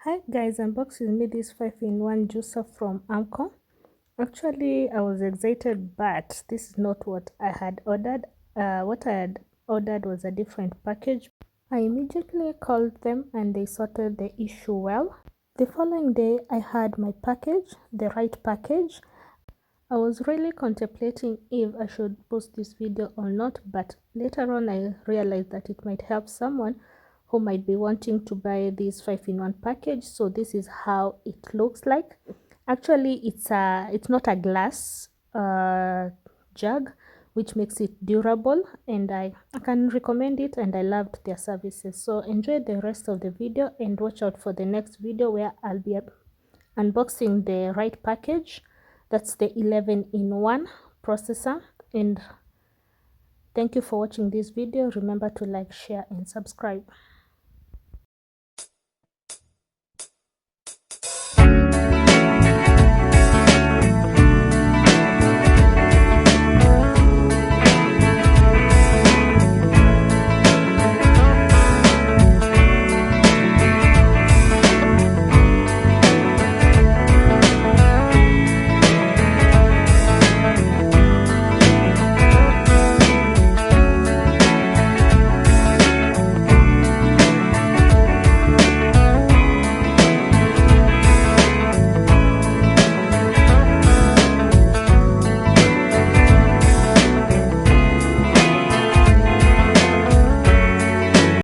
Hi guys, unboxing me this 5-in-1 juicer from Armco. Actually, I was excited, but this is not what I had ordered. What I had ordered was a different package. I immediately called them and they sorted the issue well. The following day, I had my package, the right package. I was really contemplating if I should post this video or not, but later on I realized that it might help someone who might be wanting to buy this 5-in-1 package. So this is how it looks like. Actually, it's not a glass jug, which makes it durable, and I can recommend it, and I loved their services. So enjoy the rest of the video and watch out for the next video where I'll be unboxing the right package. That's the 11-in-1 processor. And thank you for watching this video. Remember to like, share and subscribe.